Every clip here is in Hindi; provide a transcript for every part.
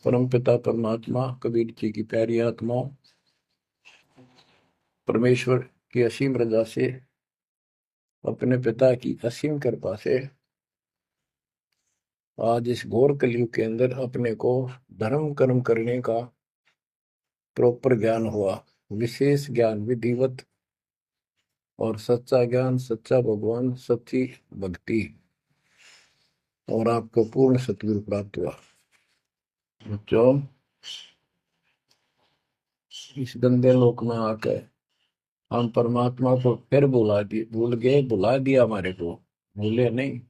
परमपिता परमात्मा कबीर जी की प्यारी आत्माओं, परमेश्वर की असीम रजा से, अपने पिता की असीम कृपा से आज इस घोर कलयुग के अंदर अपने को धर्म कर्म करने का प्रॉपर ज्ञान हुआ। विशेष ज्ञान विधिवत और सच्चा ज्ञान, सच्चा भगवान, सच्ची भक्ति और आपको पूर्ण सतगुरु प्राप्त हुआ। जो इस गंदे लोक में आकर हम परमात्मा को फिर भुला दिया हमारे को, भूले नहीं।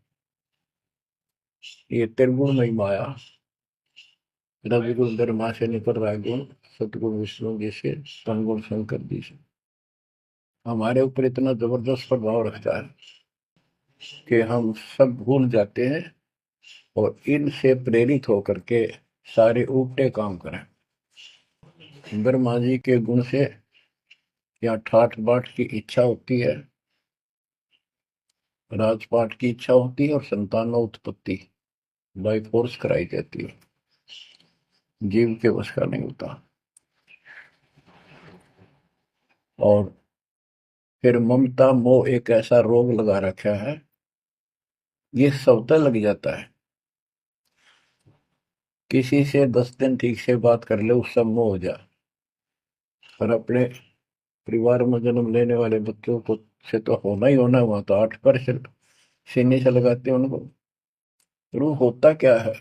ये त्रिगुण माया, रविगुण धर्मा से निकल रहा है गुण, सतगुण विष्णु जी से, तमगुण शंकर जी से हमारे ऊपर इतना जबरदस्त प्रभाव रखता है कि हम सब भूल जाते हैं और इनसे प्रेरित होकर के सारे उल्टे काम करें। ब्रह्मा जी के गुण से या ठाठ बाट की इच्छा होती है, राजपाट की इच्छा होती है और संतानों उत्पत्ति बाई फोर्स कराई जाती है। जीव के वश का नहीं होता। और फिर ममता मोह एक ऐसा रोग लगा रखा है, ये सबता लग जाता है। किसी से 10 दिन ठीक से बात कर ले, उस सब मोह हो जाए। पर अपने परिवार में जन्म लेने वाले बच्चों को से तो होना ही होना, हुआ तो 8% सीने से लगाते हैं उनको। तो होता क्या है,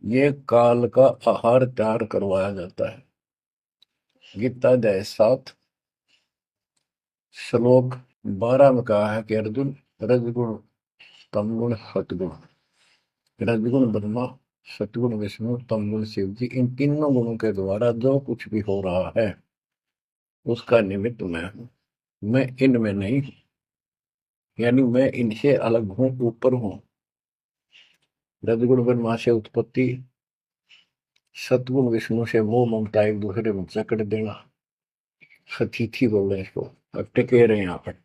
ये काल का आहार तैयार करवाया जाता है। गीता अध्याय 7 श्लोक 12 में कहा है कि अर्जुन, रजगुण तमगुण सतगुण, रजगुण ब्रह्मा, सतगुण विष्णु, तमगुण शिव जी, इन तीनों गुणों के द्वारा जो कुछ भी हो रहा है उसका निमित्त मैं हूं। मैं इनमें नहीं हूं, यानी मैं इनसे अलग हूं, ऊपर हूं। रजगुण ब्रह्मा से उत्पत्ति, सतगुण विष्णु से मोह ममता एक दूसरे में जकड़ देना, सतीथी बोल रहे हैं इसको, अब टिके रहे यहाँ पर।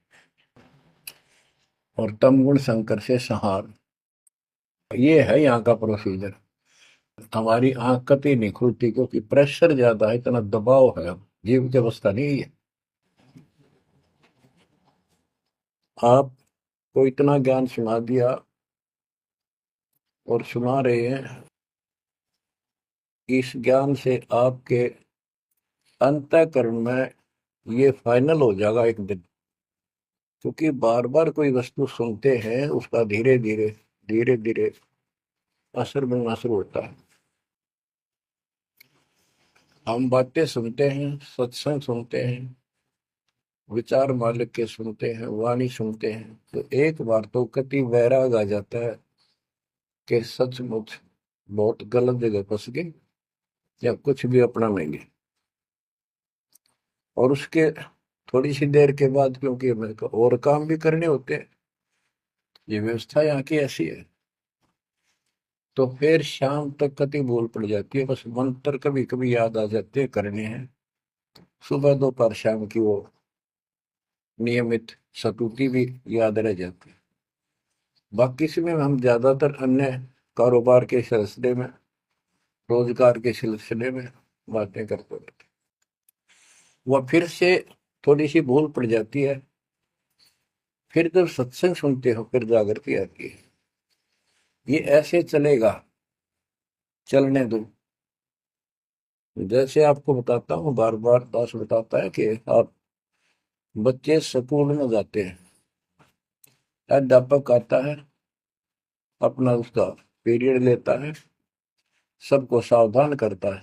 और तमगुण शंकर से संहार, ये है यहाँ का प्रोसीजर। हमारी आंख कतई नहीं खुलती क्योंकि प्रेशर ज्यादा है, इतना दबाव है, जीव की अवस्था नहीं है। आपको इतना ज्ञान सुना दिया और सुना रहे हैं, इस ज्ञान से आपके अंतःकरण में ये फाइनल हो जाएगा एक दिन। क्योंकि बार बार कोई वस्तु सुनते हैं, उसका धीरे धीरे धीरे धीरे असर बनना शुरू होता है। हम बातें सुनते हैं, सत्संग सुनते हैं, विचार मालिक के सुनते हैं, वाणी सुनते हैं, तो एक बार तो कति वैराग आ जाता है कि सचमुच बहुत गलत जगह फंस गए या कुछ भी अपना लेंगे। और उसके थोड़ी सी देर के बाद, क्योंकि मेरे को और काम भी करने होते हैं, ये व्यवस्था यहाँ की ऐसी है, तो फिर शाम तक कति भूल पड़ जाती है। बस मंत्र कभी कभी याद आ जाते हैं, करने हैं। सुबह दोपहर शाम की वो नियमित सतुति भी याद रह जाती है। बाकी समय हम ज्यादातर अन्य कारोबार के सिलसिले में, रोजगार के सिलसिले में बातें करते रहते। वह फिर से थोड़ी सी भूल पड़ जाती है। फिर जब सत्संग सुनते हो फिर जागृति आती है। ये ऐसे चलेगा, चलने दो। जैसे आपको बताता हूँ, बार बार दास बताता है कि आप बच्चे स्कूल में जाते हैं, अध्यापक आता है, अपना उसका पीरियड लेता है, सबको सावधान करता है,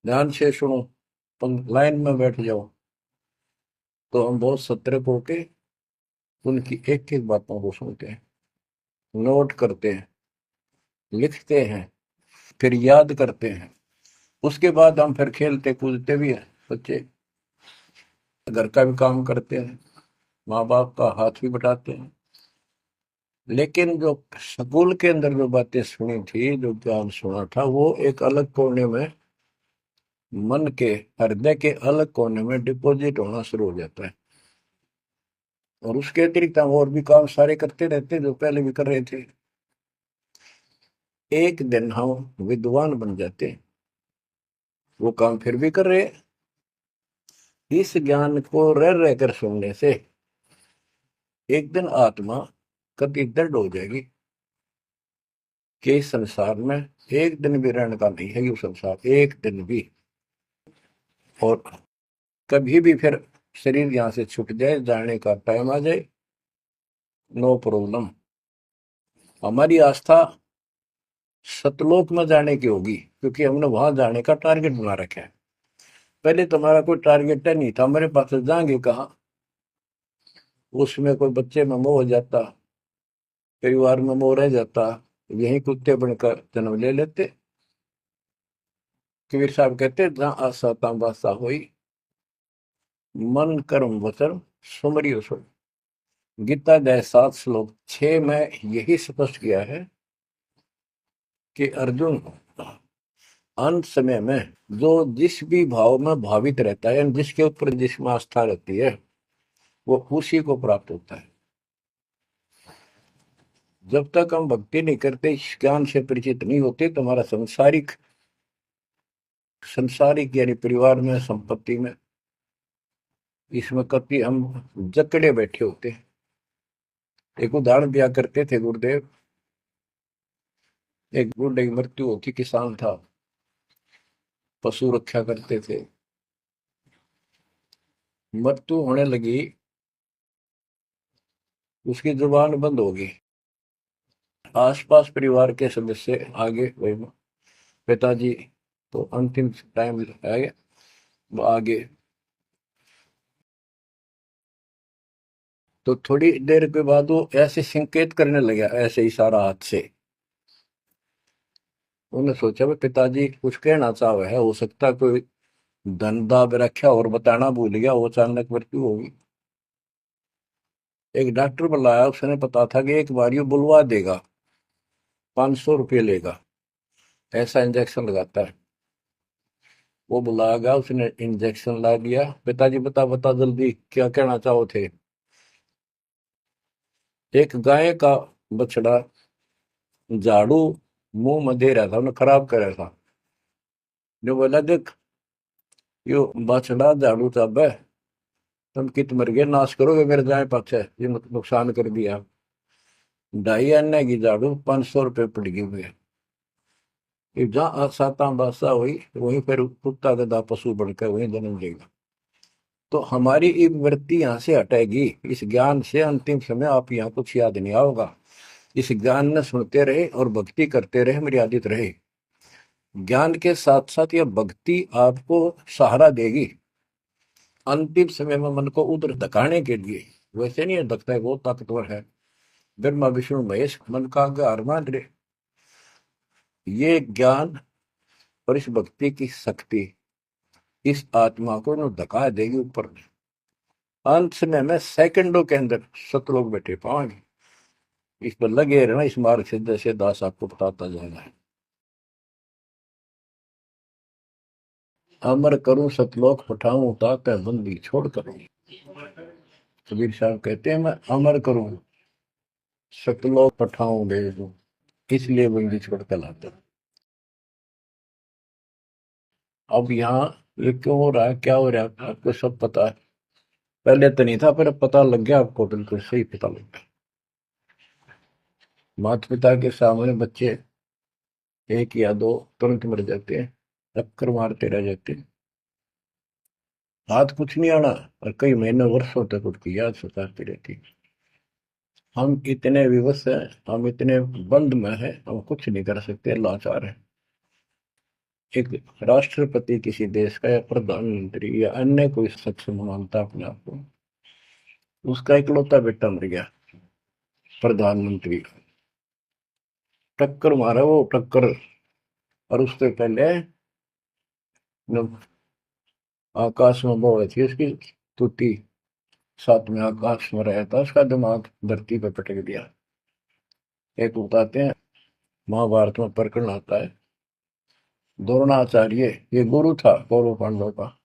ध्यान से सुनो, लाइन में बैठ जाओ। तो हम बहुत सतर्क होके उनकी एक एक बातों को सुनते हैं, नोट करते हैं, लिखते हैं, फिर याद करते हैं। उसके बाद हम फिर खेलते कूदते भी हैं, बच्चे घर का भी काम करते हैं, माँ बाप का हाथ भी बटाते हैं। लेकिन जो स्कूल के अंदर जो बातें सुनी थी, जो ज्ञान सुना था, वो एक अलग कोने में, मन के हृदय के अलग कोने में डिपॉजिट होना शुरू हो जाता है। और उसके अतिरिक्त हम और भी काम सारे करते रहते हैं जो पहले भी कर रहे थे। एक दिन हम विद्वान बन जाते, वो काम फिर भी कर रहे। इस ज्ञान को रह रहकर सुनने से एक दिन आत्मा कभी दृढ़ हो जाएगी कि इस संसार में एक दिन भी रहने का नहीं है, ये संसार एक दिन भी। और कभी भी फिर शरीर यहां से छूट जाए, जाने का टाइम आ जाए, नो प्रॉब्लम। हमारी आस्था सतलोक में जाने की होगी, क्योंकि हमने वहां जाने का टारगेट बना रखा है। पहले तुम्हारा कोई टारगेट नहीं था, हमारे पास जाएंगे कहाँ। उसमें कोई बच्चे में मोह हो जाता, परिवार में मोह रह जाता, यही कुत्ते बनकर जन्म ले लेते। कबीर साहब कहते, जहां आशा तहां बासा हुई, मन कर्म वचन सुमरियो सो। गीता अध्याय 7 श्लोक 6 में यही स्पष्ट किया है कि अर्जुन, अंत समय में जो जिस भी भाव में भावित रहता है, जिसके ऊपर जिसमें आस्था रहती है, वो उसी को प्राप्त होता है। जब तक हम भक्ति नहीं करते, इस ज्ञान से परिचित नहीं होते, तो हमारा संसारिक संसारिक यानी परिवार में, संपत्ति में, इसमें कभी हम जकड़े बैठे होते। एक उदाहरण दिया करते थे गुरुदेव, एक बूढ़े की मृत्यु होती, किसान था, पशु रक्षा करते थे, मृत्यु होने लगी, उसकी जुबान बंद हो गई। आसपास परिवार के सदस्य आगे, वही पिताजी तो अंतिम टाइम आ गया, वो आगे। तो थोड़ी देर के बाद वो ऐसे संकेत करने लगा, ऐसे इशारा हाथ से। उन्होंने सोचा भाई पिताजी कुछ कहना चाह रहे हैं, हो सकता है कोई धन दाब रखा और बताना भूल गया, वो अचानक मृत्यु होगी। एक डॉक्टर बुलाया, उसने पता था कि एक बार ये बुलवा देगा, 500 रुपये लेगा, ऐसा इंजेक्शन लगाता है। वो बुलाया गया, उसने इंजेक्शन ला दिया। पिताजी बता बता जल्दी क्या कहना चाहो थे। एक गाय का बछड़ा झाड़ू मुंह में दे रहा था, उन्हें खराब कर रहा था। जो बोला, देख यो बछड़ा झाड़ू चाबे, तुम कित मर गए, नाश करोगे मेरे गाय पाछे, ये नुकसान कर दिया। 2.5 आने की झाड़ू 500 रुपये पड़ गई हुए। जहां साता बादशाह हुई, वहीं पर कुत्ता गधा पशु बनकर वहीं जन्म लेगा। तो हमारी एक वृत्ति यहाँ से हटेगी, इस ज्ञान से अंतिम समय आप यहाँ कुछ याद नहीं आओगा। इस ज्ञान में सुनते रहे और भक्ति करते रहे, मर्यादित रहे। ज्ञान के साथ साथ यह भक्ति आपको सहारा देगी अंतिम समय में, मन को उधर धकाने के लिए। वैसे नहीं है धकता है, बहुत ताकतवर है, ब्रह्मा विष्णु महेश मन का हार मान रहे। ये ज्ञान और इस भक्ति की शक्ति इस आत्मा को न धका देगी ऊपर। अंत समय में सेकंडों के अंदर सतलोक बैठे पाएंगे। इस पर लगे रहना, इस मार्ग से जैसे दास आपको बताता जाएगा। अमर करूं सतलोक पठाऊं, ताकि बंदी छोड़ करूं। कबीर साहब कहते हैं, मैं अमर करूं सतलोक पठाऊं दे दूं, इसलिए बंदी छोड़ कर लाता। अब यहाँ ये क्यों हो रहा है, क्या हो रहा है, आपको सब पता है। पहले तो नहीं था, पर अब पता लग गया आपको, बिल्कुल सही पता लग गया। माता पिता के सामने बच्चे एक या दो तुरंत मर जाते हैं, चक्कर मारते रह जाते हैं, हाथ कुछ नहीं आना, और कई महीने वर्षों तक उसकी याद सताती रहती है। हम इतने विवश हैं, हम इतने बंद में हैं, हम कुछ नहीं कर सकते, लाचार है। एक राष्ट्रपति किसी देश का या प्रधानमंत्री या अन्य कोई शख्स मानता अपने आप को, उसका इकलौता बेटा मर गया, प्रधानमंत्री, टक्कर मारा वो टक्कर। और उससे पहले जब आकाश में वो थी उसकी तुती, साथ में आकाश में रहा था, उसका दिमाग धरती पर पटक दिया। एक बताते हैं, महाभारत में प्रकरण आता है, द्रोणाचार्य ये गुरु था कौरव पांडव का,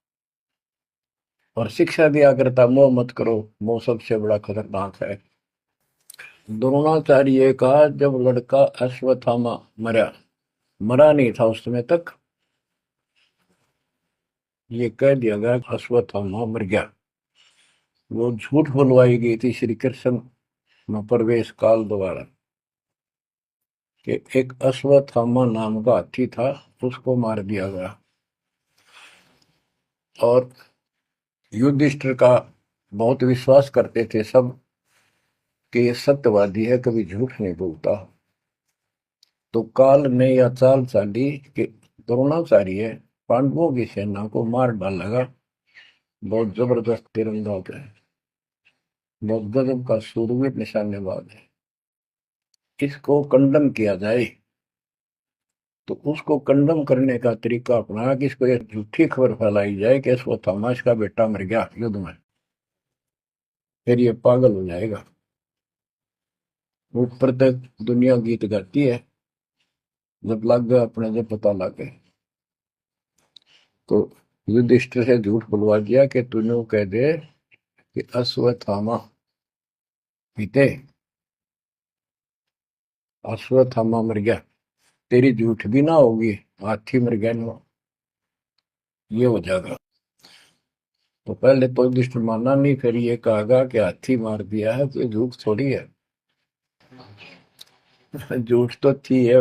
और शिक्षा दिया करता, मोह मत करो, मोह सबसे बड़ा खतरनाक है। द्रोणाचार्य का जब लड़का अश्वत्थामा मरा नहीं था उस समय तक, ये कह दिया गया कि अश्वत्थामा मर गया। वो झूठ बुलवाई गई थी श्री कृष्ण में प्रवेश काल द्वारा कि एक अश्वत्थामा नाम का हाथी था, उसको मार दिया गया। और युधिष्ठिर का बहुत विश्वास करते थे सब कि ये सत्यवादी है, कभी झूठ नहीं बोलता। तो काल ने यह चाल चाली कि द्रोणाचार्य पांडवों की सेना को मार डालेगा। बहुत जबरदस्त तीरंदाज है, बहुत गजब का शूरवीर निशानेबाज है, इसको कंडम किया जाए। तो उसको कंडम करने का तरीका अपनाया कि इसको ये झूठी खबर फैलाई जाए कि अश्वत्थामा का बेटा मर गया युद्ध में, फिर ये पागल हो जाएगा। ऊपर तक दुनिया गीत गाती है, जब लग गया अपने जब पता लग गए तो युधिष्ठिर से झूठ बुलवा दिया कि तूने कह दे कि अश्वत्थामा पीते, अश्वत्थामा मर गया, तेरी झूठ भी ना होगी, हाथी मर गया ना, ये हो जाएगा। तो पहले तो युधिष्ठिर माना नहीं, फिर ये कहा कि हाथी मार दिया है, तो ये झूठ थोड़ी है। झूठ तो थी है,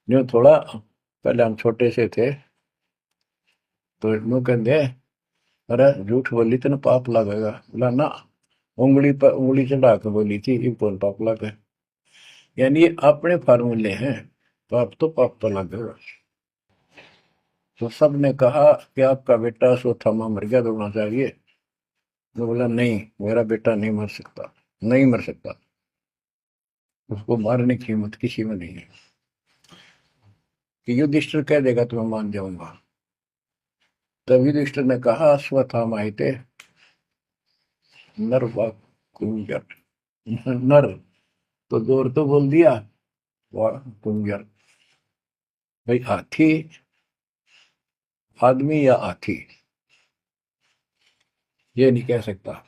जो थोड़ा पहले हम छोटे से थे तो यूं कहते, अरे झूठ बोली तो ना पाप लगेगा, बोला ना, उंगली पर उंगली चढ़ा के बोली थी, ये कौन पाप लगे। यानी ये अपने फार्मूले हैं, पाप तो पाप तो लगेगा। तो सब ने कहा कि आपका बेटा अश्वत्थामा मर गया, दौड़ना चाहिए। तो बोला नहीं, मेरा बेटा नहीं मर सकता, नहीं मर सकता, उसको मारने की हिम्मत किसी में नहीं है। कि युधिष्ठिर कह देगा तो मैं मान जाऊंगा। तब युधिष्ठिर ने कहा अश्वत्थामा थे नर व कुंजर, नर तो जोर तो बोल दिया, व कुंजर, भाई हाथी आदमी या हाथी ये नहीं कह सकता,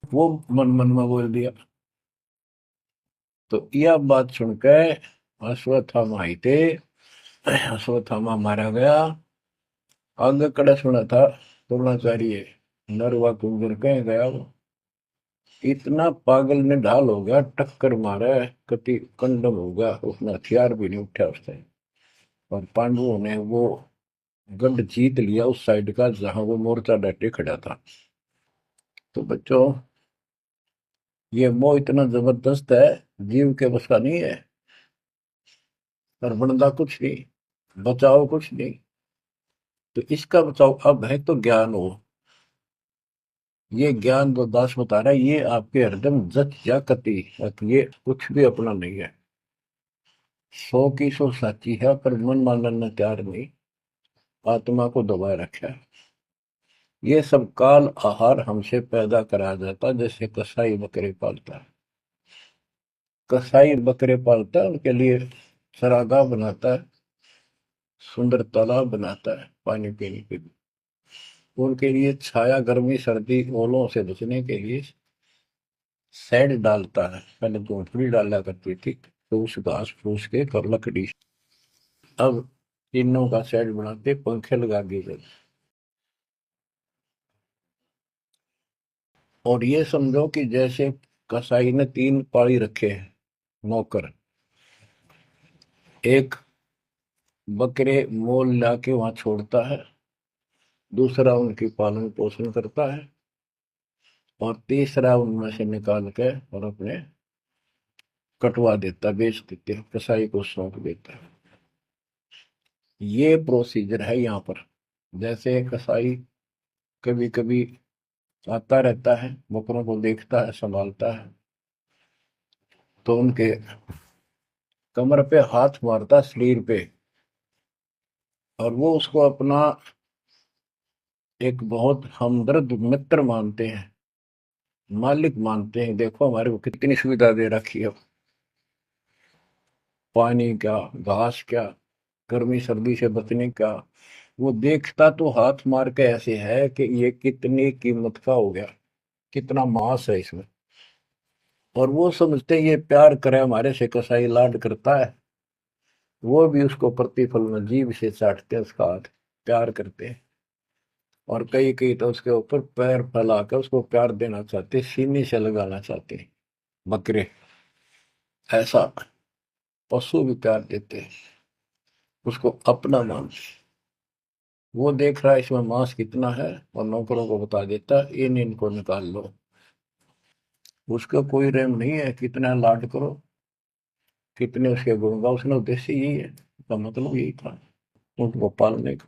वो मन मन में बोल दिया। तो यह बात सुनकर अश्वत्थामा थे, अश्वत्थामा मारा गया। आगे कड़ा सुना था द्रोणाचार्य नर व कुंजर कह गया, वो इतना पागल ने ढाल हो गया, टक्कर मारा, कति कंडम हो गया, उसने हथियार भी नहीं उठा उस टाइम। और पांडवों ने वो गढ़ जीत लिया उस साइड का जहां वो मोर्चा डटे खड़ा था। तो बच्चों, ये मोह इतना जबरदस्त है, जीव के बस का नहीं है। और बनता कुछ नहीं, बचाओ कुछ नहीं। तो इसका बचाओ अब है तो ज्ञान हो। ये ज्ञान जो दास बता रहा है, ये आपके हृदय में जच जा कति, ये कुछ भी अपना नहीं है। 100 की 100 साची है, पर मन मानने तैयार नहीं, आत्मा को दबाए रखा है। ये सब काल आहार हमसे पैदा कराया जाता, जैसे कसाई बकरे पालता है। कसाई बकरे पालता है, उनके लिए चरागाह बनाता है, सुंदर तालाब बनाता है पानी पीने के लिए, उनके लिए छाया, गर्मी, सर्दी, ओलों से बचने के लिए शेड डालता है। पहले झोंपड़ी डाला करती थी, तो उस घास फूस के और लकड़ी, अब टीनों का शेड बनाते, पंखे लगा दिए गए। और ये समझो कि जैसे कसाई ने 3 पाली रखे हैं नौकर, एक बकरे मोल लाके वहां छोड़ता है, दूसरा उनकी पालन पोषण करता है, और तीसरा उनमें से निकाल के और अपने कटवा देता, बेच देते हैं, कसाई को सौंप देता है। ये प्रोसीजर है यहाँ पर। जैसे कसाई कभी कभी आता रहता है, बकरों को देखता है, संभालता है, तो उनके कमर पे हाथ मारता, शरीर पे, और वो उसको अपना एक बहुत हमदर्द मित्र मानते हैं, मालिक मानते हैं। देखो हमारे को कितनी सुविधा दे रखी है, पानी क्या, घास क्या, गर्मी सर्दी से बचने का। वो देखता तो हाथ मार के ऐसे है कि ये कितनी कीमत का हो गया, कितना मांस है इसमें। और वो समझते ये प्यार करे हमारे से, कसाई लाड करता है, वो भी उसको प्रतिफल में जीभ से चाटते हैं, उसका हाथ प्यार करते हैं। और कई कई तो उसके ऊपर पैर फैलाकर उसको प्यार देना चाहते, सीने से लगाना चाहते हैं। बकरे ऐसा पशु भी प्यार देते हैं, उसको अपना मानते हैं। वो देख रहा है इसमें मांस कितना है और नौकरों को बता देता है इन इनको निकाल लो। उसका कोई रहम नहीं है, कितना लाड करो, कितने उसके गुण गाओ, उसने उद्देश्य यही है, उसका मतलब यही था उनको पालने का।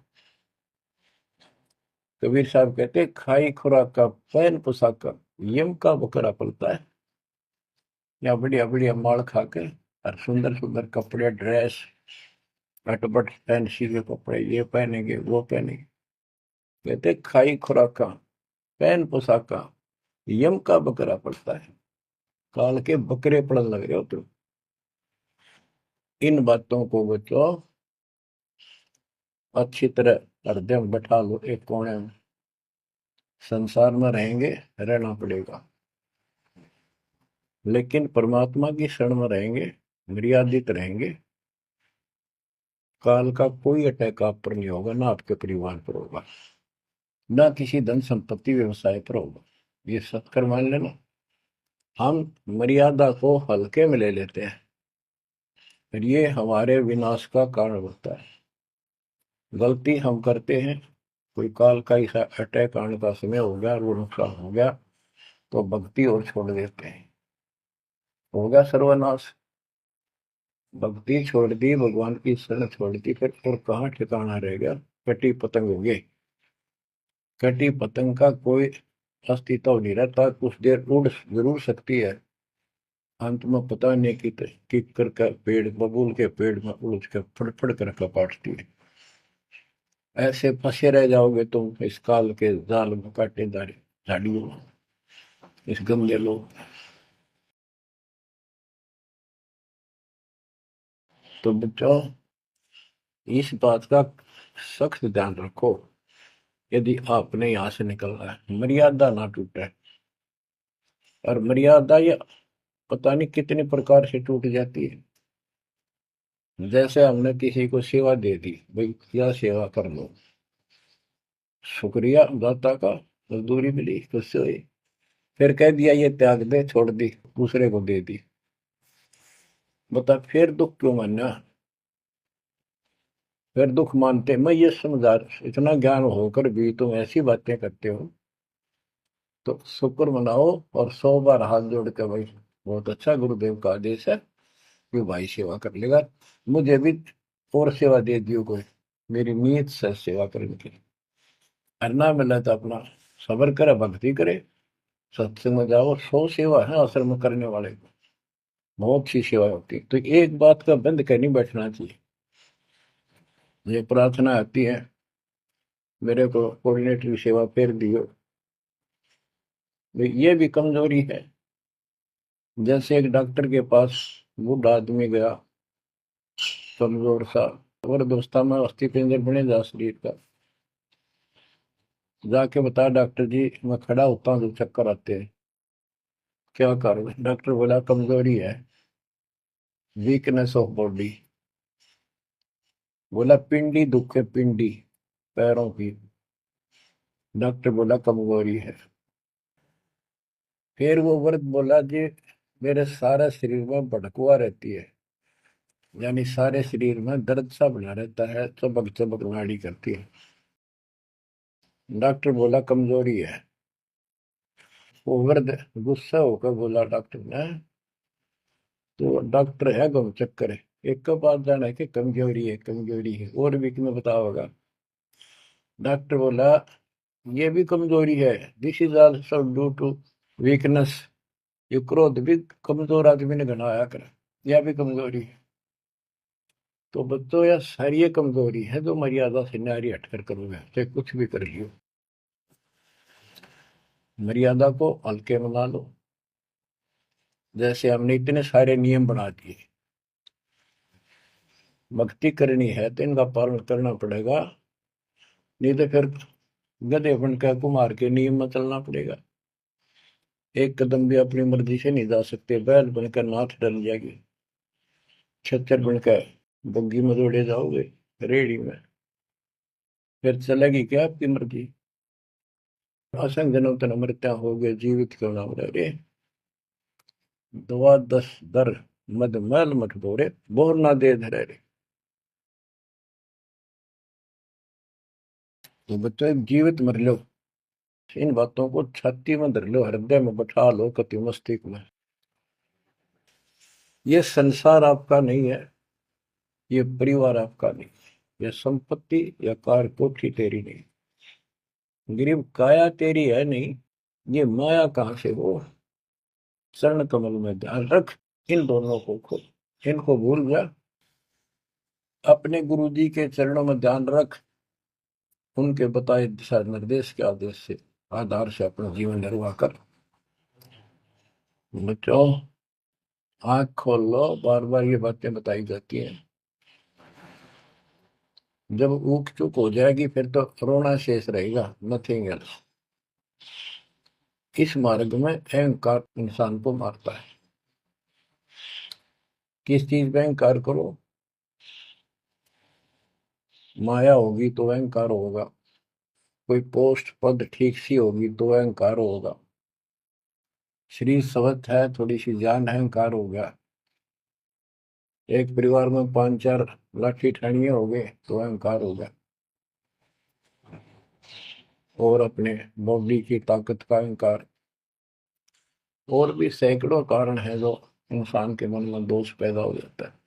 कबीर साहब कहते खाई खुराक का पैन पोशाक का यम का बकरा पलता है। या बढ़िया बढ़िया माल खा के और सुंदर सुंदर कपड़े ड्रेस अटपट फैंसी के कपड़े ये पहनेंगे वो पहनेंगे। कहते खाई खुराक का पैन पोशाक का यम का बकरा पड़ता है। काल के बकरे पड़न लग रहे हो तुम। इन बातों को बच्चों अच्छी तरह हृदय में बैठा लो एक कोने में। संसार में रहेंगे, रहना पड़ेगा, लेकिन परमात्मा की शरण में रहेंगे, मर्यादित रहेंगे। काल का कोई अटैक आप पर नहीं होगा, ना आपके परिवार पर होगा, ना किसी धन संपत्ति व्यवसाय पर होगा। ये सत्कर मान लेना। हम मर्यादा को हल्के में ले लेते हैं, फिर ये हमारे विनाश का कारण होता है। गलती हम करते हैं, कोई काल का ऐसा अटैक आने का समय हो गया और वो नुकसान हो गया, तो भक्ति और छोड़ देते हैं, हो गया सर्वनाश। भक्ति छोड़ दी, भगवान की शरण छोड़ दी, फिर और कहाँ ठिकाना रह गया। कटी पतंग हो गई। कटी पतंग का कोई अस्तित्व नहीं रहता, कुछ देर उड़ जरूर सकती है, अंत में पता नहीं कि कर पेड़ बबूल के पेड़ में उलझ कर फड़फड़ कर कपाटती है। ऐसे फंसे रह जाओगे तुम इस काल के जाल में, कांटेदार झाड़ियों में, इस गंदे लोग। तो बच्चों इस बात का सख्त ध्यान रखो, यदि आपने यहाँ से निकलना है मर्यादा ना टूटे। और मर्यादा ये पता नहीं कितनी प्रकार से टूट जाती है। जैसे हमने किसी को सेवा दे दी, भाई क्या सेवा कर लो, शुक्रिया दाता का, मजदूरी मिली खुश हुई, फिर कह दिया ये त्याग दे, छोड़ दी, दूसरे को दे दी। बता फिर दुख क्यों मानना। फिर दुख मानते, मैं ये समझा, इतना ज्ञान होकर भी तुम ऐसी बातें करते हो, तो शुक्र मनाओ और 100 बार हाथ जोड़ के भाई बहुत अच्छा, गुरुदेव का आदेश है कि भाई सेवा कर लेगा, मुझे भी और सेवा दे दियो कोई, मेरी नीयत से सेवा करने की। अन्ना मिला तो अपना सबर करे, भक्ति करे, सत्संग में जाओ। 100 सेवा है असल में करने वाले को, बहुत सी सेवा होती है। तो एक बात का बंद कर नहीं बैठना चाहिए। ये प्रार्थना आती है, मेरे को कोऑर्डिनेटर की सेवा फेर दियो, ये भी कमजोरी है। जैसे एक डॉक्टर के पास बूढ़ा आदमी गया, कमजोर सा, और दोस्ता में अस्थि पिंजर बने जा शरीर का, जाके बता डॉक्टर जी मैं खड़ा होता हूँ तो चक्कर आते हैं, क्या करूँ। डॉक्टर बोला कमजोरी है, वीकनेस ऑफ बॉडी। बोला पिंडी दुख है, पिंडी पैरों की। डॉक्टर बोला कमजोरी है। फिर वो वर्द बोला जी मेरे सारे शरीर में भड़कुआ रहती है, यानी सारे शरीर में दर्द सा बना रहता है, चबक चबक नाड़ी करती है। डॉक्टर बोला कमजोरी है। वो वर्द गुस्सा होकर बोला डॉक्टर ने, तो डॉक्टर है गम चक्कर है, एक का बात जाना है कि कमजोरी है, कमजोरी है, और भी तुम्हें बताओगा। डॉक्टर बोला ये भी कमजोरी है, this is also due to weakness. ये क्रोध भी कमजोर आदमी ने घनाया कर, यह भी कमजोरी है। तो बच्चों यह सारी कमजोरी है जो मर्यादा से नारी हटकर करोगे, चाहे कुछ भी कर लियो। मर्यादा को हल्के में ला लो। जैसे हमने इतने सारे नियम बना दिए, भक्ति करनी है तो इनका पालन करना पड़ेगा, नहीं तो फिर गधे बन कर कुमार के नियम में चलना पड़ेगा। एक कदम भी अपनी मर्जी से नहीं जा सकते, बैल बनकर नाथ डल जाएगी, छच्चर बनकर बग्गी में दौड़े जाओगे रेड़ी में, फिर चलेगी क्या आपकी मर्जी। असंग जन्म तन मृत्या हो गए, जीवित क्यों नाम रे, दुआ दस दर मद मैल मठ बोरे, बोर ना दे धरे रे। तो बच्चों जीवित मर लो, इन बातों को छाती में धर लो, हृदय में बैठा लो, कति मस्तिष्क में। ये संसार आपका नहीं है, ये परिवार आपका नहीं, ये संपत्ति या कार कोठी तेरी नहीं, गरीब काया तेरी है नहीं, ये माया कहां से हो। चरण कमल में ध्यान रख, इन दोनों को खो, इनको भूल जा, अपने गुरु जी के चरणों में ध्यान रख, उनके बताए दिशा निर्देश के आदेश से आधार से अपना जीवन निर्वाह कर। बच्चों आंख खोल लो, बार बार ये बातें बताई जाती हैं, जब ऊक चुक हो जाएगी फिर तो रोना शेष रहेगा, नथिंग एल्स। इस मार्ग में अहंकार इंसान को मारता है। किस चीज में अहंकार करो, माया होगी तो अहंकार होगा, कोई पोस्ट पद ठीक सी होगी तो अहंकार होगा, शरीर स्वस्थ है थोड़ी सी जान है, अहंकार हो गया, एक परिवार में 5-4 लाठी ठाणिये हो गए तो अहंकार हो गया, और अपने बॉडी की ताकत का अहंकार, और भी सैकड़ों कारण है जो इंसान के मन में दोष पैदा हो जाता है।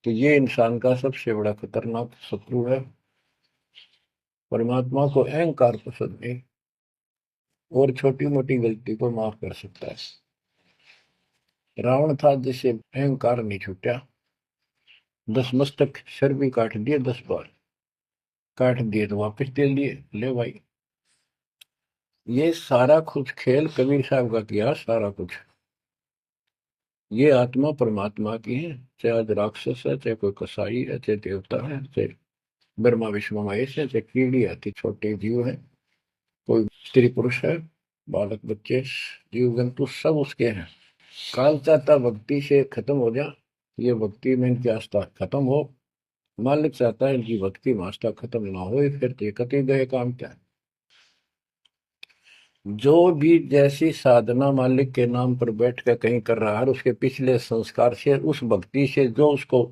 तो ये इंसान का सबसे बड़ा खतरनाक शत्रु है। परमात्मा को अहंकार पसंद नहीं, और छोटी मोटी गलती को माफ कर सकता है। रावण था जिसे अहंकार नहीं छूटा, 10 मस्तक सर भी काट दिए, 10 बार काट दिए तो वापस दे दिए, ले भाई। ये सारा कुछ खेल कबीर साहब का किया, सारा कुछ। ये आत्मा परमात्मा की है, चाहे आज राक्षस है, चाहे कोई कसाई है, चाहे देवता है, चाहे ब्रह्मा विष्णु महेश है, चाहे कीड़ी आती छोटे जीव है, कोई स्त्री पुरुष है, बालक बच्चे जीव जंतु सब उसके हैं। काल चाहता भक्ति से खत्म हो जा, ये भक्ति में इनकी आस्था खत्म हो, मालिक चाहता है इनकी भक्ति में आस्था खत्म ना हो, फिर तो कति गए काम क्या है। जो भी जैसी साधना मालिक के नाम पर बैठ कर कहीं कर रहा है, उसके पिछले संस्कार से, उस भक्ति से जो उसको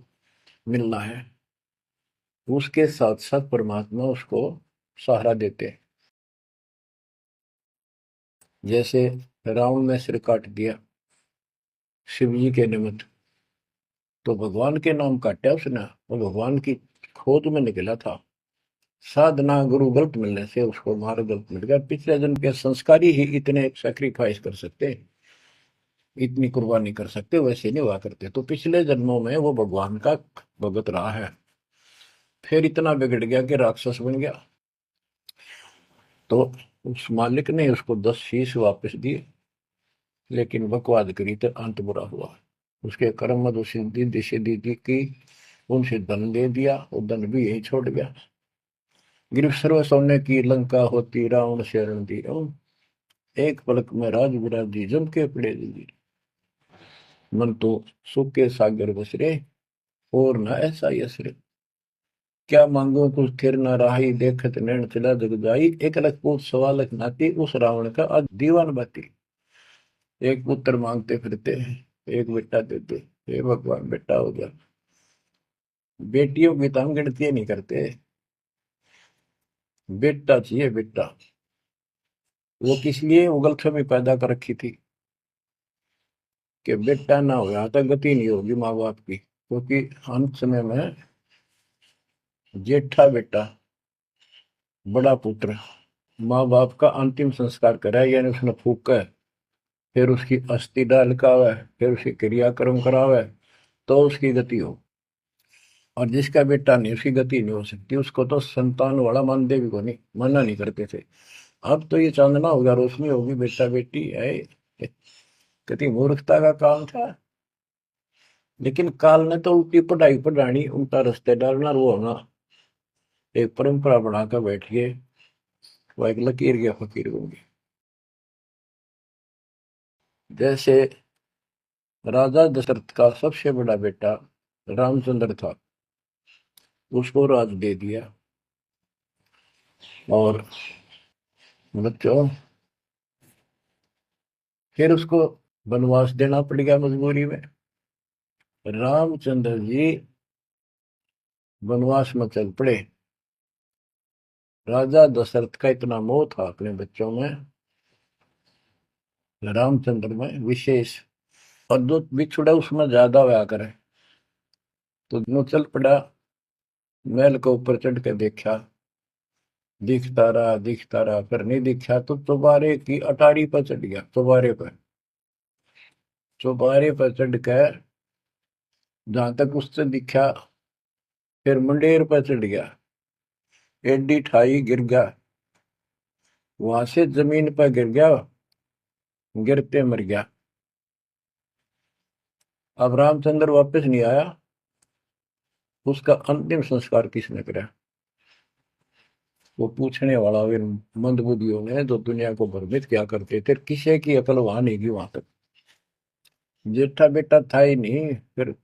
मिलना है, उसके साथ साथ परमात्मा उसको सहारा देते हैं। जैसे रावण ने सिर काट दिया शिव जी के निमित्त, तो भगवान के नाम काटा उसने, वो भगवान की खोज में निकला था, साधना गुरु गलत मिलने से उसको मार्ग गलत मिल गया। पिछले जन्म के संस्कारी ही इतने सेक्रीफाइस कर सकते, इतनी कुर्बानी कर सकते, वैसे नहीं हुआ करते, तो पिछले जन्मों में वो भगवान का भगत रहा है, फिर इतना बिगड़ गया कि राक्षस बन गया, तो उस मालिक ने उसको 10 शीश वापस दिए, लेकिन बकवाद करी तो अंत बुरा हुआ। उसके कर्म में जो सिद्धि सिद्धि की, उनसे धन दे दिया, वो धन भी यही छोड़ गया। गिरफ्त सर्व सोने की लंका होती, रावण शरण दी, एक पलक में राज विराजी, जम के पड़े दी, मन तो सुख के सागर बसरे, और न ऐसा यसरे। क्या मांगो कुछ थिर न राही, देखत नैन चला जग जाई, एक लख पूत सवा लख नाती, उस रावण का आज दीवान बाती। एक पुत्र मांगते फिरते हैं, एक बेटा देते, हे भगवान बेटा हो गया। बेटियों की तो हम गिनती नहीं करते, बेटा चाहिए बेटा। वो किस लिए उगलछमी पैदा कर रखी थी कि बेटा ना हो तो गति नहीं होगी माँ बाप की, क्योंकि अंत समय में जेठा बेटा, बड़ा पुत्र माँ बाप का अंतिम संस्कार कराए, यानी उसने फूका है, फिर उसकी अस्थि डाल का है, फिर उसकी क्रियाक्रम करावे, तो उसकी गति हो। और जिसका बेटा नहीं, उसकी गति नहीं हो सकती, उसको तो संतान वाला मानते भी को नहीं, मना नहीं करते थे। अब तो ये चांदना होगा, रोशनी होगी, बेटा बेटी है, कितनी मूर्खता का काम था। लेकिन काल ने तो उल्टी पढ़ाई पढ़ानी, उल्टा रास्ते डालना, वो होना, एक परंपरा बनाकर बैठ गए, वो एक लकीर के फकीर होंगे। जैसे राजा दशरथ का सबसे बड़ा बेटा रामचंद्र था, उसको राज दे दिया। और बच्चों, फिर उसको वनवास देना पड़ गया मजबूरी में। रामचंद्र जी वनवास में चल पड़े। राजा दशरथ का इतना मोह था अपने बच्चों में, रामचंद्र में विशेष, और जो बिछुड़ा उसमें ज्यादा हुआ करे, तो दोनों चल पड़ा। महल के ऊपर चढ़ के देखा, दिखता रहा, फिर नहीं दिखा तो चौबारे की अटारी पर चढ़ गया। चौबारे पर चढ़ कर जहां तक उससे दिखा, फिर मुंडेर पर चढ़ गया, एडी ठाई गिर गया, वहां से जमीन पर गिर गया, गिरते मर गया। अब रामचंद्र वापस नहीं आया, उसका अंतिम संस्कार किसने करा? वो पूछने वाला वे मंदबुद्धियों ने जो दुनिया को भ्रमित क्या करते थे, किसी की अकल वहां नहीं गई वहां तक। जेठा बेटा था ही नहीं, फिर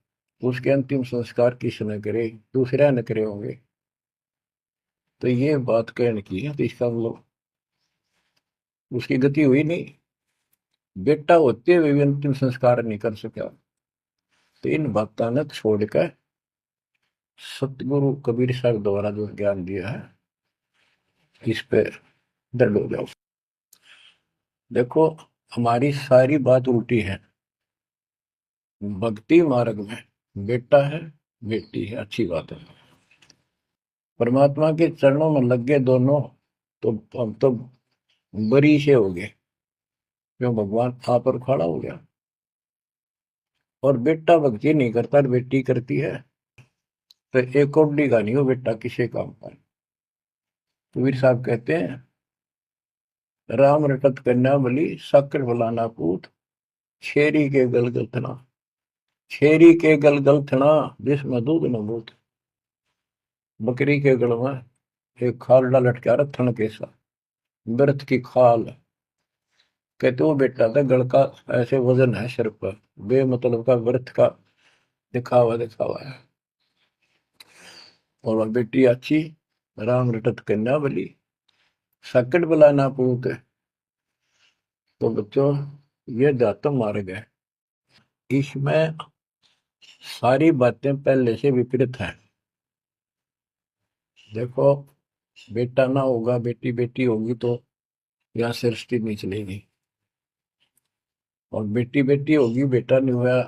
उसके अंतिम संस्कार किसने करे? दूसरे ने करे होंगे। तो ये बात कहने की है, तो इसका मतलब उसकी गति हुई नहीं, बेटा होते हुए भी अंतिम संस्कार नहीं कर सका। तो इन बातों ने छोड़कर सतगुरु कबीर साहब द्वारा जो ज्ञान दिया है, इस पे दृढ़ हो जाओ। देखो, हमारी सारी बात उल्टी है। भक्ति मार्ग में बेटा है, बेटी है, अच्छी बात है। परमात्मा के चरणों में लग गए दोनों, तो हम तो बरी से हो गए, क्यों? भगवान आप पर खड़ा हो गया। और बेटा भक्ति नहीं करता, बेटी करती है, तो एक कौड़ी का नहीं हो बेटा किसी काम का। कबीर साहब कहते हैं, राम रटत कन्या बली, शक्र फलाना पूत, छेरी के गलगल थना, छेरी के गलगल थना, जिसमें दूध न बूत। बकरी के गल में एक खाल लटका रहा थन के साथ, व्रत की खाल। कहते वो बेटा था गल का, ऐसे वजन है सिर पर, बेमतलब का व्रत का दिखावा है। और वह बेटी अच्छी, राम रटत कन्या बली, सकट बला ना पूत। तो बच्चों, ये दातम मार्ग है, इसमें सारी बातें पहले से विपरीत है। देखो, बेटा ना होगा, बेटी बेटी होगी, तो यहाँ सृष्टि नहीं चलेगी। और बेटी बेटी होगी, बेटा नहीं हुआ,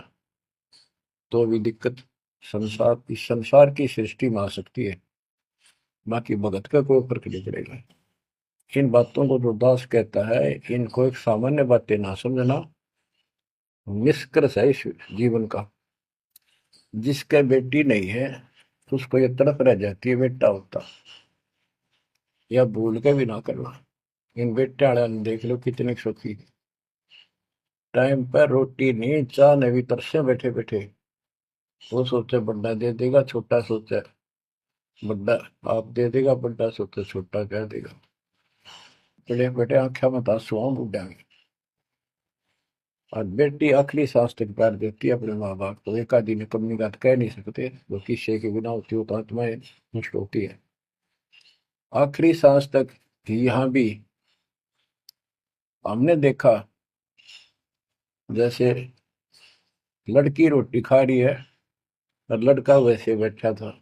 तो भी दिक्कत संसार की सृष्टि में आ सकती है। बाकी भगत का कोई फर्क नहीं पड़ेगा। इन बातों को जो दास कहता है, इनको एक सामान्य बातें ना समझना, निष्कर्ष है इस जीवन का। जिसके बेटी नहीं है, तो उसको ये तड़प रह जाती है बेटा होता, या भूल के भी ना करना। इन बेटे वाले ने देख लो कितने सुखी, टाइम पर रोटी नहीं, चाह नहीं भी तरसे बैठे बैठे। वो सोचे बड़ा दे देगा, छोटा सोचे बड़ा आप दे देगा, बड़ा सोचे छोटा कह देगा। बड़े बेटे आख्या में आंसू बुढ़ा में। और बेटी आखिरी सांस तक प्यार देती है अपने माँ बाप को, एक आदि ने कमी बात कह नहीं सकते, वो किस्से के बिना होती हो तो आत्माएं नष्ट होती है। आखिरी सांस तक यहाँ भी हमने देखा, जैसे लड़की रोटी खा रही है और लड़का वैसे बैठा था।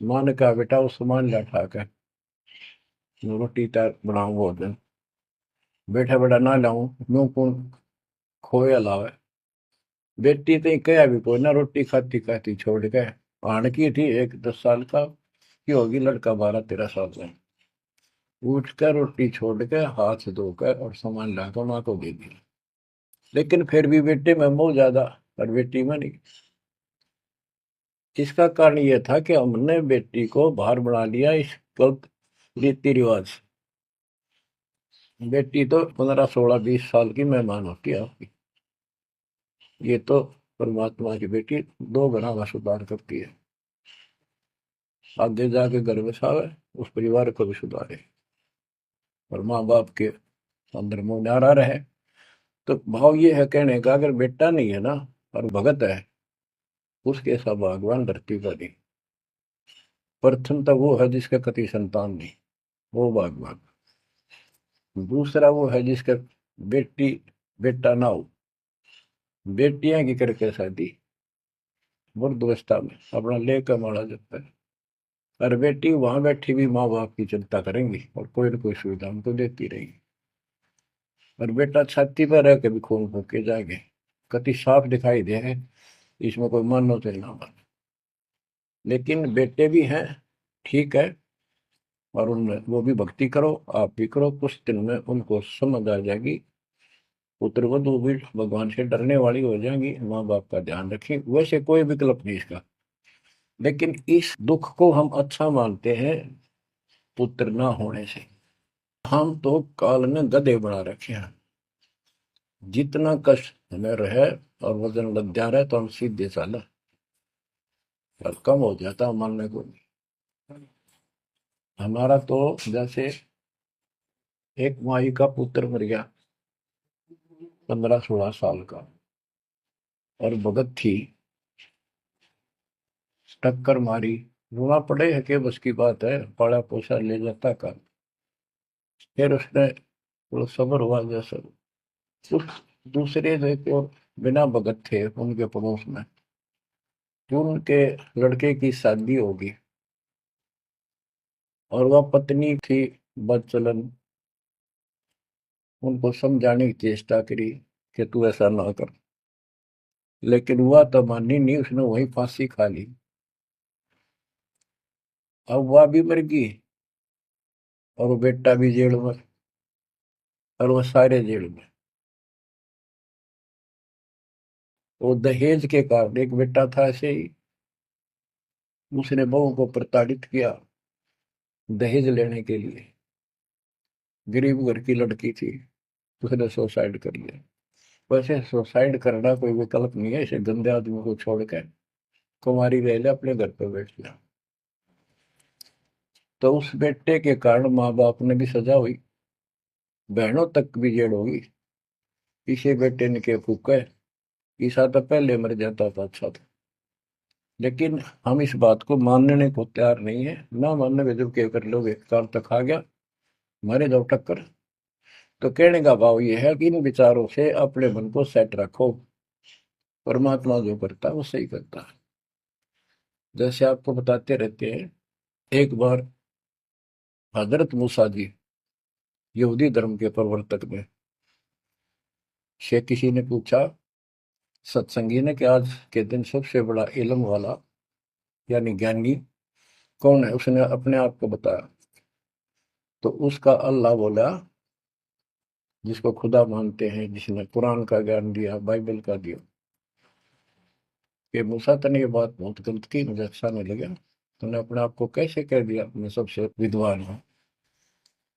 माँ ने कहा, बेटा वो सामान ला उठा कर, रोटी तार बनाऊ भोजन। बैठा बेटा ना लाऊं, यूं कौन खोए अलावे। बेटी तो कया भी कोई ना, रोटी खाती खाती छोड़ के आन की थी, एक 10 साल का की होगी, लड़का 12-13 साल का। उठ कर रोटी छोड़ के हाथ धोकर और सामान लाकर माँ को दे दिया। लेकिन फिर भी बेटे में मोह ज्यादा, और बेटी में नहीं। इसका कारण यह था कि हमने बेटी को बाहर बना लिया इस गलत रीति रिवाज। बेटी तो 15, 16, 20 साल की मेहमान होती है आपकी। ये तो परमात्मा की बेटी 2 गुना का सुधार करती है, आगे जाके घर बसावे, उस परिवार को भी सुधारे, और माँ बाप के अंदर मोह न्यारा रहे। तो भाव ये है कहने का, अगर बेटा नहीं है ना और भगत है, उसके ऐसा भगवान धरती पर नहीं। प्रथम तो वो है जिसका कति संतान नहीं, वो भगवान। दूसरा वो है जिसका बेटी बेटा ना हो, बेटियां की करके शादी वृद्धावस्था में अपना लेकर मारा जाता है। और बेटी वहां बैठी भी माँ बाप की चिंता करेंगी और कोई ना कोई सुविधा उनको देती रहेगी। और बेटा छाती पर रह के भी खून फूके जाएंगे, कति साफ दिखाई दे है, इसमें कोई मानो चलना मत। लेकिन बेटे भी हैं, ठीक है, और उनमें वो भी भक्ति करो, आप भी करो, कुछ दिन में उनको समझ आ जाएगी, पुत्र वधु भी भगवान से डरने वाली हो जाएंगी, माँ बाप का ध्यान रखें, वैसे कोई विकल्प नहीं इसका। लेकिन इस दुख को हम अच्छा मानते हैं पुत्र ना होने से। हम तो काल ने गधे बना रखे हैं, जितना कष्ट हमें रहे और वजन लग जा रहा है तो हम सीधे साला और कम हो जाता मानने को नहीं। हमारा तो जैसे एक माई का पुत्र मर गया 15-16 साल का, और भगत थी, टक्कर मारी, रोना पड़े है कि बस की बात है, पाला पोसा ले जाता का। फिर उसने थोड़ा सब्र हुआ जैसे। उस दूसरे जो एक और बिना भगत थे उनके पड़ोस में, जो उनके लड़के की शादी होगी, और वह पत्नी थी बदचलन, उनको समझाने की चेष्टा करी कि तू ऐसा ना कर, लेकिन वह तो मानी नहीं, उसने वही फांसी खा ली। अब वह भी मर गई और वो बेटा भी जेल में, और वो सारे जेल में। वो दहेज के कारण, एक बेटा था ऐसे ही, उसने बहू को प्रताड़ित किया दहेज लेने के लिए, गरीब घर की लड़की थी, उसने सुसाइड कर लिया। वैसे सुसाइड करना कोई विकल्प नहीं है, इसे गंदे आदमी को छोड़कर कुमारी रह ले, अपने घर पर बैठ जा। तो उस बेटे के कारण माँ बाप ने भी सजा हुई, बहनों तक भी जेल होगी। इसे बेटे ने के फूका है, ईसा तो पहले मर जाता था, अच्छा था। लेकिन हम इस बात को मानने को तैयार नहीं है, ना मानने के जब क्या कर लोगे, काल तक आ गया, मारे जाओ टक्कर। तो कहने का भाव ये है कि इन विचारों से अपने मन को सेट रखो, परमात्मा जो करता है वो सही करता है। जैसे आपको बताते रहते हैं, एक बार हजरत मूसा जी, यहूदी धर्म के प्रवर्तक में, से किसी ने पूछा सत्संगी ने कि आज के दिन सबसे बड़ा इल्म वाला यानी ज्ञानी कौन है, उसने अपने आप को बताया। तो उसका अल्लाह बोला, जिसको खुदा मानते हैं, जिसने कुरान का ज्ञान दिया, बाइबल का दिया। कि मूसा तने ये बात बहुत गलत की, मुझे अच्छा नहीं लगा, तूने अपने आप को कैसे कह दिया मैं सबसे विद्वान हूँ।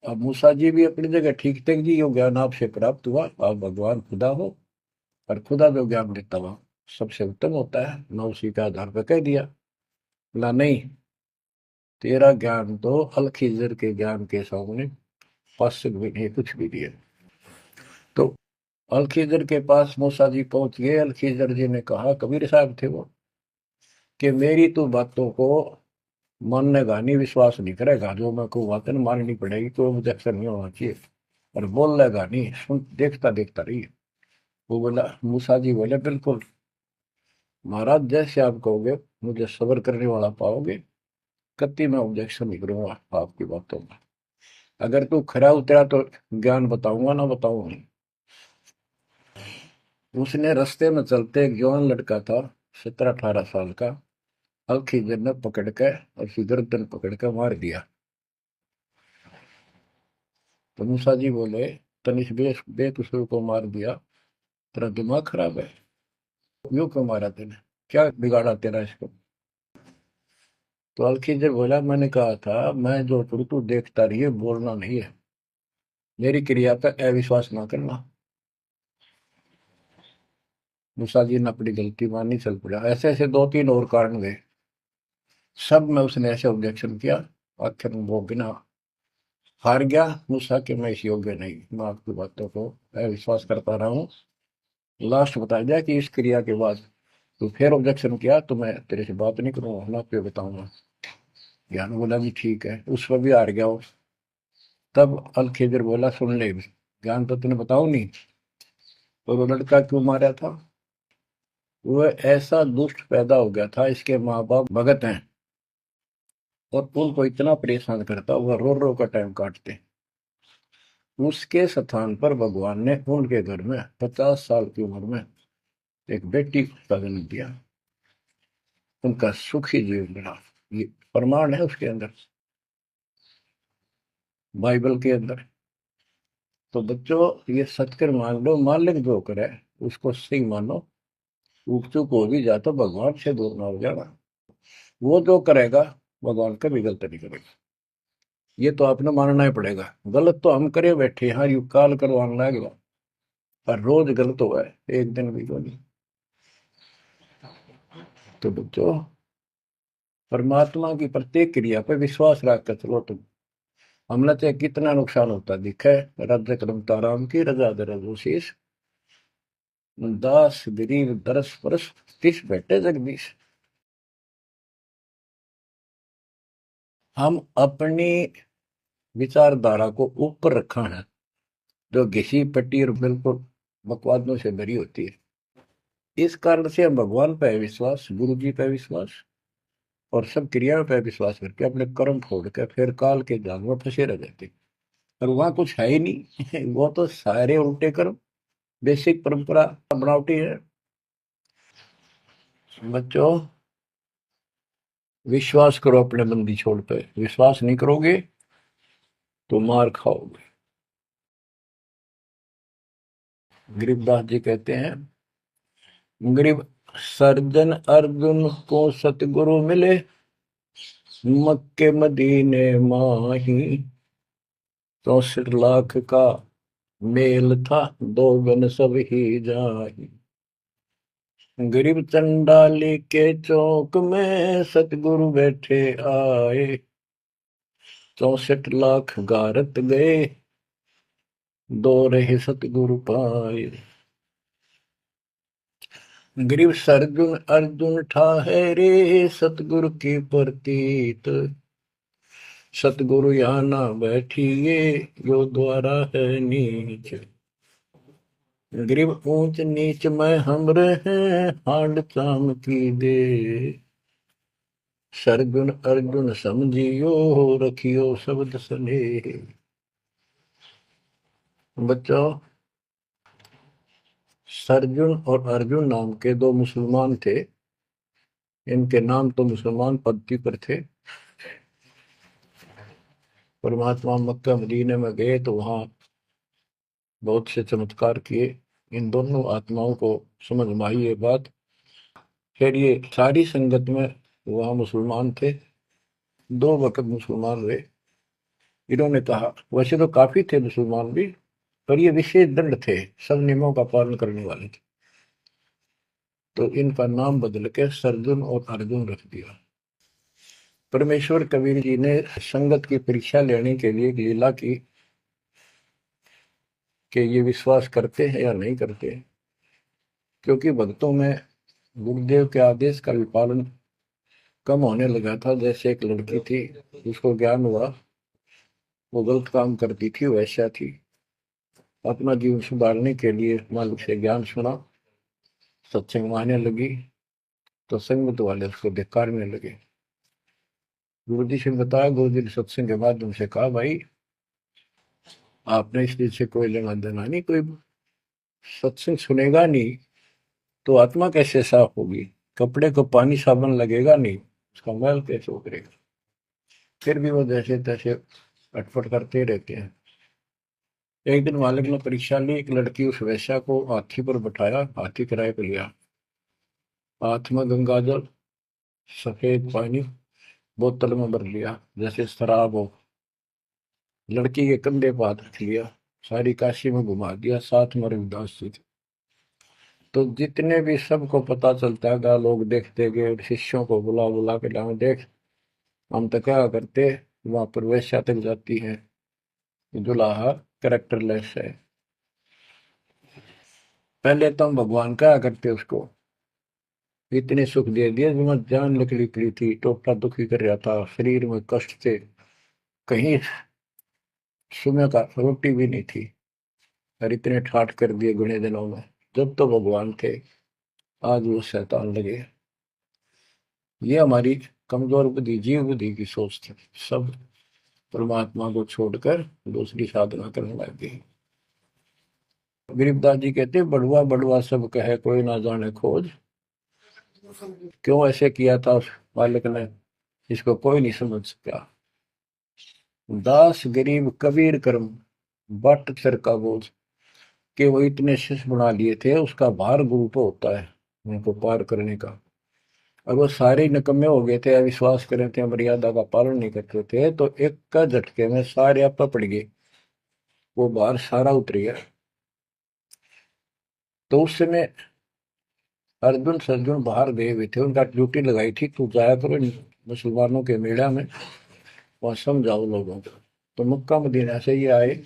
अब मूसा जी भी अपनी जगह ठीक थे जी, यो ज्ञान आपसे प्राप्त हुआ, आप भगवान खुदा हो, और खुदा जो ज्ञान देता हुआ सबसे उत्तम होता है, मैं उसी के आधार पर कह दिया। बोला नहीं, तेरा ज्ञान तो अल खिजर के ज्ञान के सामने पास भी नहीं, कुछ भी नहीं है। तो अल खिजर के पास मूसा जी पहुंच गए। अल खिजर जी ने कहा, कबीर साहब थे वो, कि मेरी तो बातों को माननेगा नहीं, विश्वास नहीं करेगा, जो मैं को बातें माननी पड़ेगी, कोई ऑब्जेक्शन नहीं होना चाहिए, और बोल लेगा नहीं, सुन देखता देखता रहिए। वो बोला, मूसा जी बोले, बिल्कुल महाराज, जैसे आप कहोगे, मुझे सब्र करने वाला पाओगे, कति मैं ऑब्जेक्शन नहीं करूंगा आपकी बातों में। अगर तू खरा उतरा तो ज्ञान बताऊंगा, ना बताऊंगा नहीं। उसने रास्ते में चलते एक जवान लड़का था, 17-18 साल का, अलखीजर ने पकड़ के और उसकी गर्दन पकड़ के मार दिया। तो मूसा जी बोले, तनिष बेकसूर को मार दिया, तेरा दिमाग खराब है, यूं क्यों मारा तेने, क्या बिगाड़ा तेरा इसको। तो अलखीजर बोला, मैंने कहा था मैं जो करूँ तू देखता रहिए, बोलना नहीं है, मेरी क्रिया पे अविश्वास ना करना। मूसा जी ने अपनी गलती मानी, चल पड़ा। ऐसे ऐसे 2-3 और कारण थे, सब में उसने ऐसे ऑब्जेक्शन किया, आखिर में वो बिना हार गया मूसा कि मैं इस योग्य नहीं, मैं आपकी बातों को विश्वास करता रहा हूँ। लास्ट बता दिया कि इस क्रिया के बाद तो फिर ऑब्जेक्शन किया तो मैं तेरे से बात नहीं करूंगा, ना पे बताऊंगा। ज्ञान बोला भी ठीक है, उस पर भी हार गया वो। तब अल खिजर बोला सुन ले, ज्ञान तो तूने बताओ नहीं, और वो लड़का क्यों मारा था? वो ऐसा दुष्ट पैदा हो गया था, इसके माँ बाप भगत हैं और उनको इतना परेशान करता, वह रो रो का टाइम काटते। उसके स्थान पर भगवान ने उनके घर में 50 साल की उम्र में एक बेटी का जन्म दिया, उनका सुखी जीवन रहा। ये प्रमाण है उसके अंदर, बाइबल के अंदर। तो बच्चों ये सत्य मान लो, मालिक जो करे उसको सही मानो। ऊक चूक हो भी जा तो भगवान से दूर ना हो जाना। वो जो करेगा भगवान कभी गलत नहीं करेगा, ये तो आपने मानना ही पड़ेगा। गलत तो हम करे बैठे, हाँ यू काल करवाने लगेगा, पर रोज गलत हुआ है, एक दिन भी तो नहीं। तो बच्चों परमात्मा की प्रत्येक क्रिया पर विश्वास रख कर चलो तुम। हमने चाहे कितना नुकसान होता दिखे, रज कदम ताराम की रजा दरशीष, दास गरीब दरस परस तिस बैठे जगदीश। हम अपनी विचारधारा को ऊपर रखा है, जो घिसी पट्टी और बिल्कुल बकवादों से भरी होती है। इस कारण से हम भगवान पे विश्वास, गुरु जी पे विश्वास और सब क्रियाओं पे विश्वास करके अपने कर्म छोड़ के फिर काल के जाल में फंसे रह जाते। और वहां कुछ है ही नहीं वो तो सारे उल्टे कर्म, बेसिक परंपरा बनावटी है। बच्चों विश्वास करो अपने बंदी छोड़ पे, विश्वास नहीं करोगे तो मार खाओगे। गरीबदास जी कहते हैं, गरीब सर्जन अर्जुन को सतगुरु मिले, मक्के मदीने माही, 64 लाख का मेल था, दो गन सब ही जाही। गरीब चंडाली के चौक में सतगुरु बैठे आए, 64 लाख गारत गए, दो रहे सतगुरु पाए। गरीब सरजुन अर्जुन ठाहरे, सतगुरु की प्रतीत, सतगुरु यहाँ ना बैठिए, यो द्वारा है नीच। गरीब ऊंच नीच में हम रहे, हांड चाम की दे, सरगुन अर्जुन समझियो, रखियो शब्द सने। बच्चों सरजुन और अर्जुन नाम के दो मुसलमान थे, इनके नाम तो मुसलमान पद्धति पर थे। परमात्मा मक्का मदीने में गए तो वहां बहुत से चमत्कार किए, इन दोनों आत्माओं को समझ में आई ये बात। फिर ये सारी संगत में वहां मुसलमान थे, 2 वक्त मुसलमान हुए। इन्होंने कहा, वैसे तो काफी थे मुसलमान भी, पर ये विशेष दंड थे, सब नियमों का पालन करने वाले थे, तो इनका नाम बदल के सरजुन और अर्जुन रख दिया। परमेश्वर कबीर जी ने संगत की परीक्षा लेने के लिए एक लीला की कि ये विश्वास करते हैं या नहीं करते हैं। क्योंकि भक्तों में गुरुदेव के आदेश का भी पालन कम होने लगा था। जैसे एक लड़की थी, उसको ज्ञान हुआ वो गलत काम करती थी, वैसा थी, अपना जीवन सुधारने के लिए मालिक से ज्ञान सुना, सत्संग में आने लगी, तो संगत वाले उसको धिक्कारने लगे। गुरु जी से बताया, गुरु जी ने सत्संग के बाद उनसे कहा, भाई आपने इस चीज से कोई लेना देना नहीं, कोई सत्संग सुनेगा नहीं तो आत्मा कैसे साफ होगी, कपड़े को पानी साबुन लगेगा नहीं, उसका मैल कैसे उतरेगा। फिर भी वो जैसे तैसे अटपट करते रहते हैं। एक दिन मालिक ने परीक्षा ली, एक लड़की उस वैश्या को हाथी पर बैठाया, हाथी किराए पर लिया, हाथ में गंगा जल, सफेद पानी बोतल में भर लिया जैसे शराब हो, लड़की के कंधे पर हाथ रख लिया, सारी काशी में घुमा दिया, साथ में रविदास जी थे। तो जितने भी सबको पता चलता है, लोग देखते गए, शिष्यों को बुला बुला के लाओ, देख हम तो क्या करते, वहां पर वैश्या तक जाती है, दुल्हा कैरेक्टरलेस है। पहले तो हम भगवान कहा करते उसको, इतने सुख दे दिए जो मैं जान निकली पड़ी थी, टोटला दुखी कर रहा था, शरीर में कष्ट थे, कहीं सुबह का रोटी भी नहीं थी, और इतने ठाट कर दिए गुने दिनों में। जब तो भगवान थे, आज वो शैतान लगे। ये हमारी कमजोर बुद्धि, जीव बुद्धि की सोच थी। सब परमात्मा को छोड़कर दूसरी साधना करने लग गई। गरीबदास जी कहते, बड़ुआ बड़ुआ सब कहे कोई ना जाने खोज। क्यों ऐसे किया था उस मालिक ने, इसको कोई नहीं समझ सका। दास गरीब कबीर कर्म, बट सर का बोझ। कि वो इतने शिष्य बना लिए थे, उसका भार गुरु पे होता है उनको पार करने का। और वो सारे निकम्मे हो गए थे, अविश्वास कर रहे थे, मर्यादा का पालन नहीं करते थे, तो एक का झटके में सारे आप पड़ गए, वो भार सारा उतर गया। तो उस समय अर्जुन सर्जुन बाहर गए हुए थे, उनका ड्यूटी लगाई थी, तू जाया करो मुसलमानों के मेला में, वहां समझाओ लोगों को। तो मक्का मदीना से ये आए।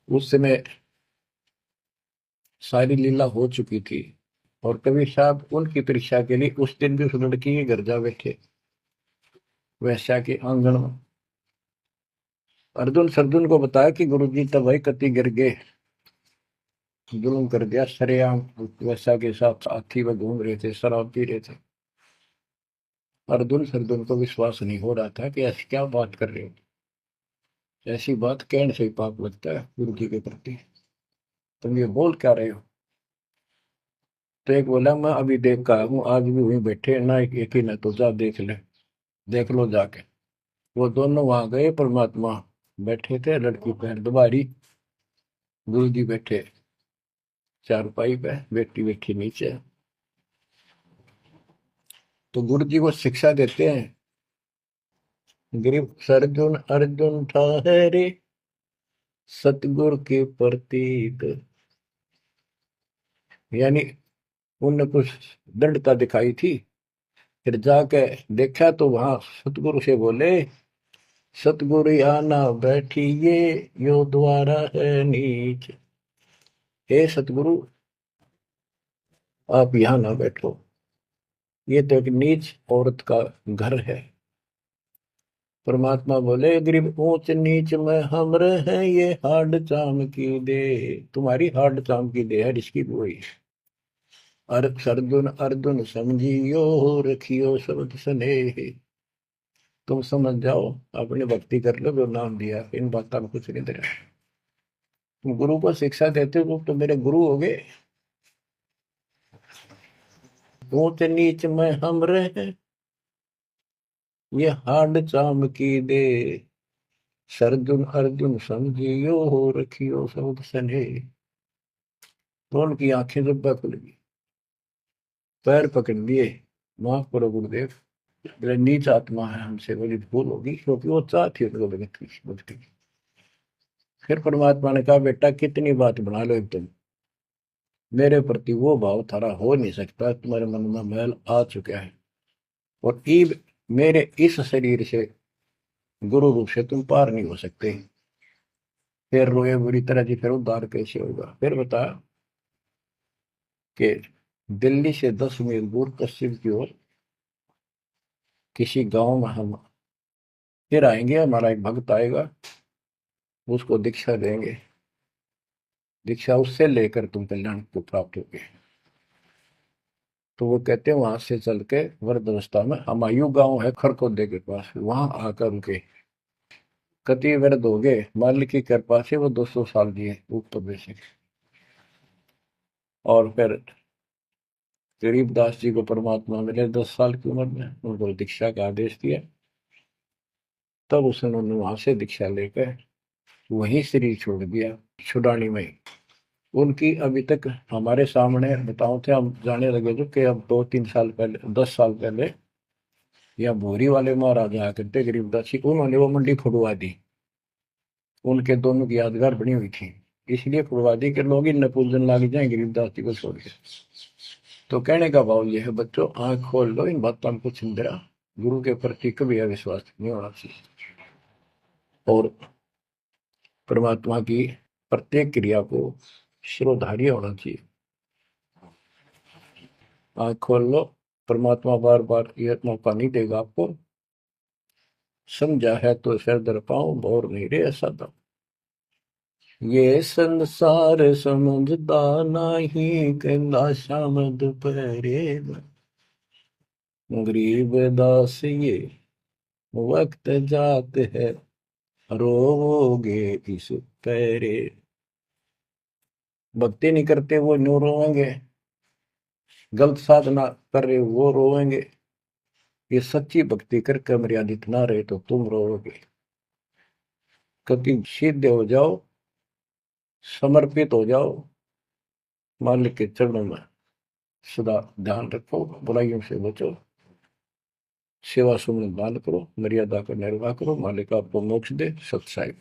उस समय सारी लीला हो चुकी थी, और कबीर साहब उनकी परीक्षा के लिए उस दिन भी उस लड़की के घर जा बैठे, वैश्या के आंगन में। अर्जुन सर्जुन को बताया कि गुरुजी तब भाई कति गिर गए, जुल्म कर दिया सरेआम, वैश्या के साथ साथी में घूम रहे थे, शराब पी रहे थे। अर्जुन सर्जुन को विश्वास नहीं हो रहा था कि ऐसी क्या बात कर रहे हो, ऐसी बात कहने से ही पाप लगता है गुरु जी के प्रति, तुम ये बोल क्या रहे हो। तो एक बोला, मैं अभी देख का हूँ, आज भी वहीं बैठे ना, एक ही ना, तो जा देख ले, देख लो जाके। वो दोनों वहां गए, परमात्मा बैठे थे, लड़की पैर दुबारी, गुरु जी बैठे चारपाई पे, बेटी बैठी नीचे। तो गुरु जी को शिक्षा देते हैं, गिरिव सर्जुन अर्जुन ठहरे, सतगुरु के प्रतीक। यानी उनने कुछ दृढ़ता दिखाई थी, फिर जाके देखा तो वहां सतगुरु से बोले, सतगुरु आना बैठिए, यो द्वारा है नीच। हे सतगुरु, आप यहाँ ना बैठो, ये तो एक नीच औरत का घर है। परमात्मा बोले, गरीब ऊंच नीच में हम रहे, ये हाड चाम की दे, तुम्हारी हाड चाम की दे है, इसकी कोई। अर्जुन अर्जुन समझियो, रखियो शब्द स्नेह। तुम समझ जाओ, अपनी भक्ति कर लो, जो नाम दिया, इन बातों में कुछ नहीं दे रहा। तुम गुरु को शिक्षा देते हो तो मेरे गुरु हो गए। ऊंच नीच में हम रहे, ये हाड चाम की दे, सरजुन अर्जुन समझियो, रखियो शब्द स्नेह। तो उनकी आंखें जब खुल गई, पैर पकड़ लिए, माफ करो गुरुदेव, मेरे नीच आत्मा है, हमसे बड़ी भूल होगी, क्योंकि वो चाहती उनको भक्ति। फिर परमात्मा ने कहा, बेटा कितनी बात बना लो तुम, मेरे प्रति वो भाव थारा हो नहीं सकता, तुम्हारे मन में मैल आ चुका है, और ईब मेरे इस शरीर से गुरु रूप से तुम पार नहीं हो सकते। फिर रोए बुरी तरह जी, फिर उद्धार कैसे होगा। फिर बता कि दिल्ली से 10 मील दूर पश्चिम की ओर किसी गांव में हम फिर आएंगे, हमारा एक भक्त आएगा, उसको दीक्षा देंगे, दीक्षा उससे लेकर तुम कल्याण को प्राप्त होगे। तो वो कहते हैं, वहां से चल के वृद्धावस्था में हमायूं गांव है खरखोदे के पास, वहां आकर उनके कति वृद्ध हो गए, मालिक की कृपा से वो 200 साल दिए ऊपर बेसिक। और फिर गरीबदास जी को परमात्मा मिले 10 साल की उम्र में, उनको दीक्षा का आदेश दिया। तब उन्होंने वहां से दीक्षा लेकर वहीं शरीर छोड़ दिया, छुड़ानी में ही। उनकी अभी तक हमारे सामने बताओ थे, हम जाने लगे थे कि अब 2-3 साल पहले, 10 साल पहले, या भोरी वाले महाराज आया करते गरीबदास जी, उन्होंने वो मंडी फुड़वा दी, उनके दोनों की यादगार बनी हुई थी, इसलिए फुड़वा दी कि लोग इन पूजन लाग जाए गरीबदास जी को छोड़ के। तो कहने का भाव ये है, बच्चों आंख खोल लो, इन बातों को चिंतरा, गुरु के प्रति कभी अविश्वास नहीं होना चाहिए। और परमात्मा की प्रत्येक क्रिया को शिरोधार्य होना चाहिए। आंख खोल लो, परमात्मा बार बार ये मौका नहीं देगा आपको। समझा है तो सिर दर पाऊं, भोर नहीं रे ऐसा था। ये संसार समझदा नहीं, कहंदा शाम दोपहरे गरीब दास ये वक्त जात है, रोवोगे इस पैरे। भक्ति नहीं करते वो न्यू रोवेंगे, गलत साधना कर रहे वो रोवेंगे। ये सच्ची भक्ति करके मर्यादित ना रहे तो तुम रोओगे। कभी सीधे हो जाओ, समर्पित हो जाओ, मालिक के चरणों में सदा ध्यान रखो, बुराइयों से बचो, सेवा सुमन दान करो, मर्यादा का निर्वाह करो, मालिक आपको मोक्ष दे। सत्साई।